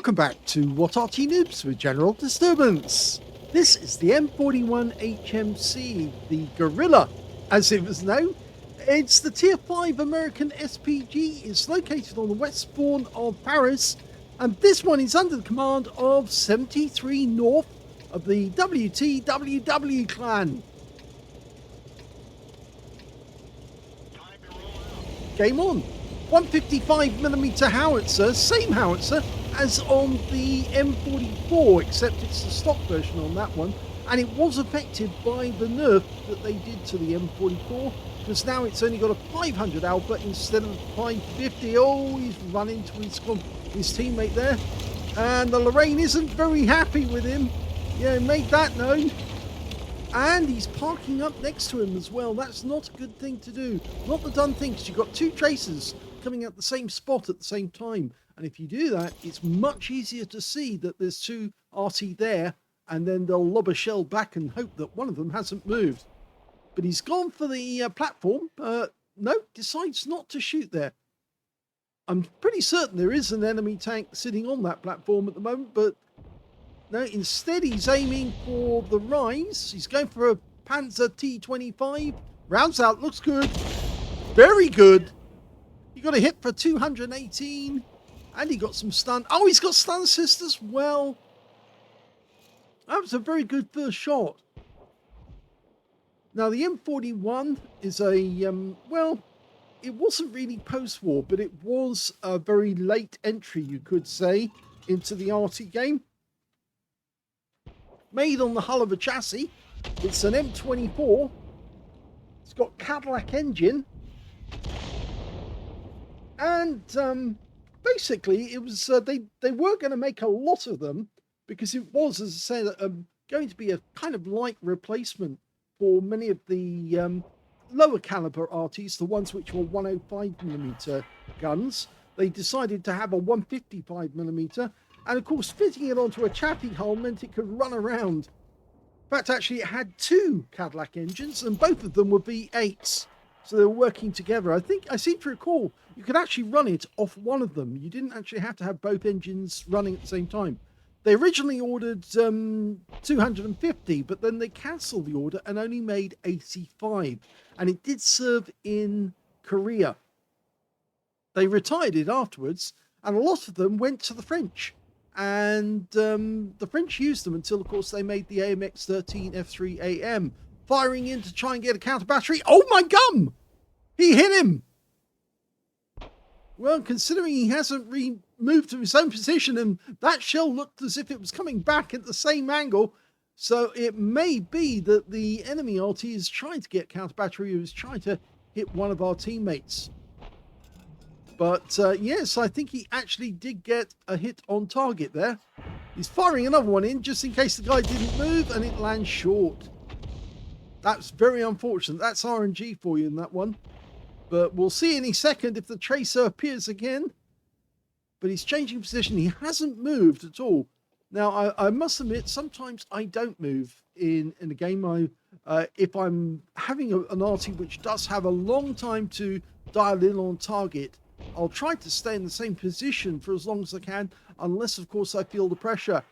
Welcome back to What Arty Noobs with General Disturbance. This is the M41 HMC, the Gorilla, as it was known. It's the Tier 5 American SPG. It's located on the west spawn of Paris, and this one is under the command of 73north of the WTWW clan. Game on. 155mm howitzer, same howitzer as on the M44, except it's the stock version on that one, and it was affected by the nerf that they did to the M44, because now it's only got a 500 alpha instead of 550. Oh, he's run into his teammate there, and the Lorraine isn't very happy with him. Yeah, made that known. And he's parking up next to him as well. That's not a good thing to do. Not the done thing, because you've got two tracers coming at the same spot at the same time. And if you do that, it's much easier to see that there's two Arty there, and then they'll lob a shell back and hope that one of them hasn't moved. But he's gone for the platform. No, decides not to shoot there. I'm pretty certain there is an enemy tank sitting on that platform at the moment, but no, instead he's aiming for the rise. He's going for a Panzer T25. Rounds out, looks good. Very good. He got a hit for 218. And he got some stun. Oh, he's got stun assist as well. That was a very good first shot. Now, the M41 is a, well, it wasn't really post-war, but it was a very late entry, you could say, into the Arty game. Made on the hull of a chassis. It's an M24. It's got Cadillac engine. And basically, it was they were going to make a lot of them, because it was, as I said, going to be a kind of light replacement for many of the lower caliber Artys, the ones which were 105mm guns. They decided to have a 155mm. And of course, fitting it onto a chassis hull meant it could run around. In fact, actually, it had two Cadillac engines, and both of them were V8s. So they were working together. I seem to recall you could actually run it off one of them. You didn't actually have to have both engines running at the same time. They originally ordered 250, but then they cancelled the order and only made 85. And it did serve in Korea. They retired it afterwards, and a lot of them went to the French. And the French used them until, of course, they made the AMX-13 F3AM, firing in to try and get a counter battery. Oh my gum! He hit him! Well, considering he hasn't moved to his own position, and that shell looked as if it was coming back at the same angle, so it may be that the enemy Arty is trying to get counter battery, who is trying to hit one of our teammates. But yes, I think he actually did get a hit on target there. He's firing another one in just in case the guy didn't move, and it lands short. That's very unfortunate. That's RNG for you in that one. But we'll see any second if the tracer appears again. But he's changing position. He hasn't moved at all. Now, I must admit, sometimes I don't move in a game. If I'm having an Arty which does have a long time to dial in on target, I'll try to stay in the same position for as long as I can, unless, of course, I feel the pressure.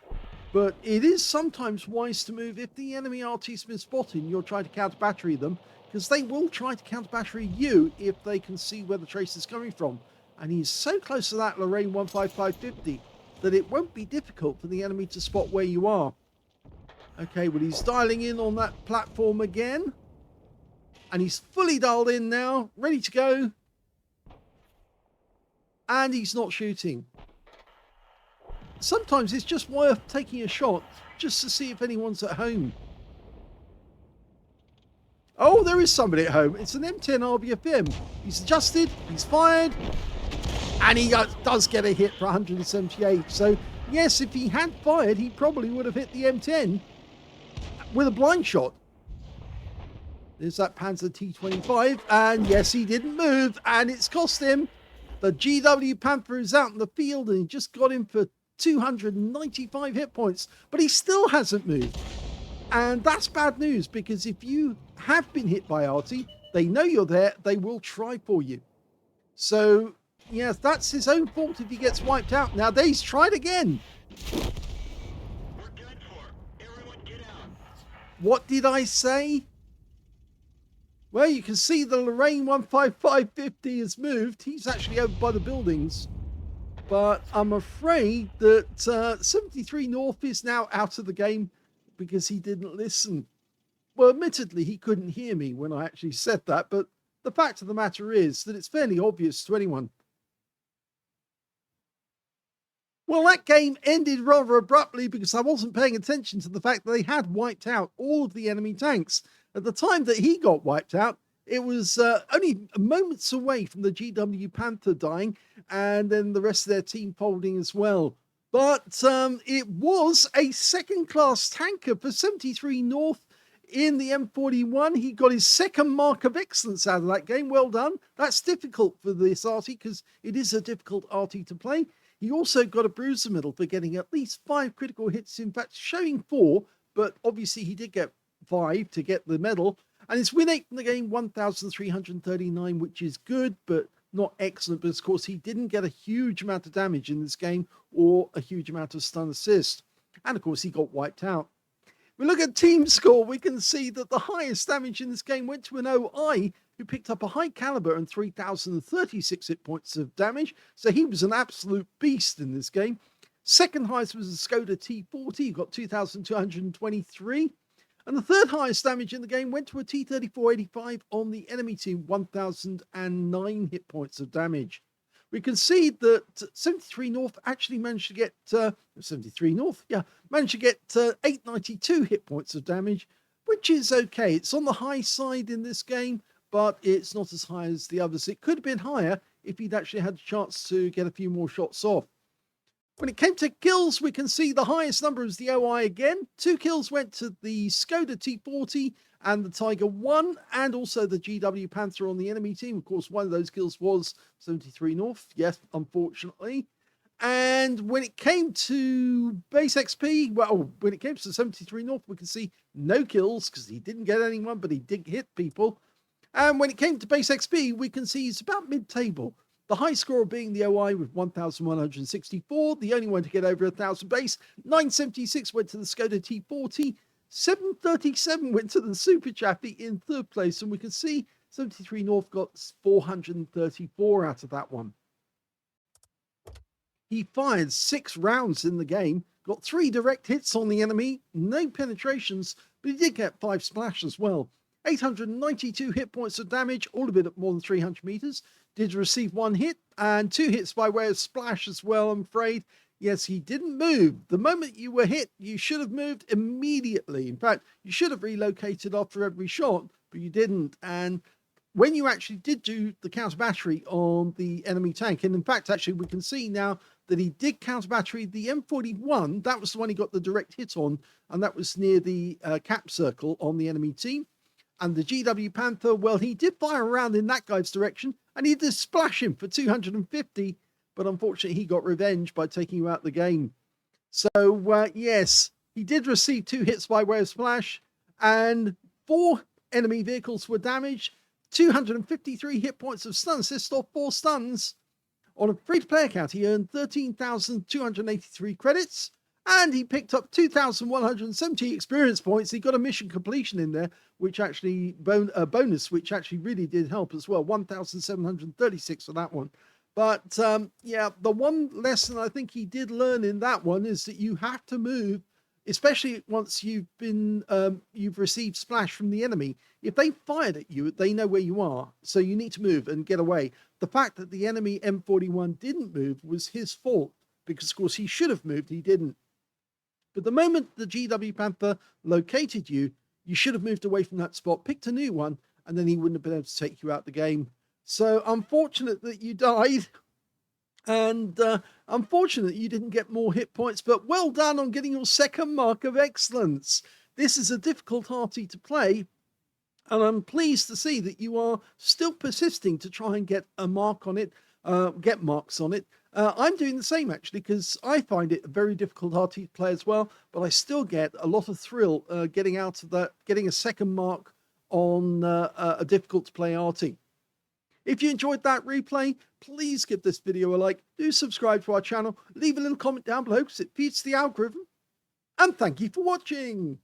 But it is sometimes wise to move if the enemy Arty's been spotted and you're trying to counter battery them, because they will try to counter battery you if they can see where the trace is coming from. And he's so close to that Lorraine 15550 that it won't be difficult for the enemy to spot where you are. Okay, well, he's dialing in on that platform again. And he's fully dialed in now, ready to go. And he's not shooting. Sometimes it's just worth taking a shot just to see if anyone's at home. Oh, there is somebody at home. It's an M10 RBFM. He's adjusted, he's fired, and he does get a hit for 178. So, yes, if he had fired, he probably would have hit the M10 with a blind shot. There's that Panzer T25, and yes, he didn't move, and it's cost him. The GW Panther is out in the field, and he just got him for 295 hit points, but he still hasn't moved. And that's bad news, because if you have been hit by Arty, they know you're there, they will try for you. So yes, that's his own fault if he gets wiped out. Now, he's tried again. We're done for. Everyone get out. What did I say? Well, you can see the Lorraine 15550 has moved. He's actually over by the buildings. But I'm afraid that 73 North is now out of the game because he didn't listen. Well, admittedly, he couldn't hear me when I actually said that, but the fact of the matter is that it's fairly obvious to anyone. Well, that game ended rather abruptly because I wasn't paying attention to the fact that they had wiped out all of the enemy tanks. At the time that he got wiped out, it was only moments away from the GW Panther dying and then the rest of their team folding as well. But it was a second-class tanker for 73 North in the M41. He got his second mark of excellence out of that game. Well done. That's difficult for this Arty because it is a difficult Arty to play. He also got a bruiser medal for getting at least 5 critical hits, in fact showing 4, but obviously he did get 5 to get the medal. And his win rate in the game, 1,339, which is good, but not excellent. But of course, he didn't get a huge amount of damage in this game or a huge amount of stun assist. And of course, he got wiped out. We look at team score, we can see that the highest damage in this game went to an OI who picked up a high caliber and 3,036 hit points of damage. So he was an absolute beast in this game. Second highest was a Skoda T40, he got 2,223. And the third highest damage in the game went to a T3485 on the enemy team, 1,009 hit points of damage. We can see that 73 North actually managed to get 892 hit points of damage, which is okay. It's on the high side in this game, but it's not as high as the others. It could have been higher if he'd actually had a chance to get a few more shots off. When it came to kills, we can see the highest number is the OI again. 2 kills went to the Skoda T40 and the Tiger 1, and also the GW Panther on the enemy team. Of course, one of those kills was 73 North, yes, unfortunately. And when it came to base XP, well, when it came to 73 North, we can see no kills because he didn't get anyone, but he did hit people. And when it came to base XP, we can see he's about mid-table. The high score being the OI with 1,164, the only one to get over 1,000 base. 976 went to the Skoda T40. 737 went to the Super Chappie in third place, and we can see 73 North got 434 out of that one. He fired 6 rounds in the game, got 3 direct hits on the enemy, no penetrations, but he did get 5 splash as well. 892 hit points of damage, all of it at more than 300 meters. Did receive 1 hit and 2 hits by way of splash as well, I'm afraid. Yes, he didn't move. The moment you were hit, you should have moved immediately. In fact, you should have relocated after every shot, but you didn't. And when you actually did do the counter battery on the enemy tank, and in fact, actually, we can see now that he did counter battery the M41. That was the one he got the direct hit on, and that was near the cap circle on the enemy team. And the GW Panther, well, he did fire around in that guy's direction, and he did splash him for 250, but unfortunately he got revenge by taking you out the game. So, yes, he did receive 2 hits by way of splash, and 4 enemy vehicles were damaged, 253 hit points of stun assist off 4 stuns. On a free-to-play account, he earned 13,283 credits, and he picked up 2,170 experience points. He got a mission completion in there, which actually bonus, which actually really did help as well. 1,736 for that one. But yeah, the one lesson I think he did learn in that one is that you have to move, especially once you've received splash from the enemy. If they fired at you, they know where you are, so you need to move and get away. The fact that the enemy M41 didn't move was his fault, because of course he should have moved, he didn't. But the moment the GW Panther located you, you should have moved away from that spot, picked a new one, and then he wouldn't have been able to take you out the game. So unfortunate that you died, and unfortunate you didn't get more hit points, but well done on getting your second mark of excellence. This is a difficult Arty to play, and I'm pleased to see that you are still persisting to try and get a mark on it, get marks on it. I'm doing the same actually, because I find it a very difficult Arty to play as well, but I still get a lot of thrill getting out of that, getting a second mark on a difficult to play Arty. If you enjoyed that replay, please give this video a like, do subscribe to our channel, leave a little comment down below because it feeds the algorithm. And thank you for watching.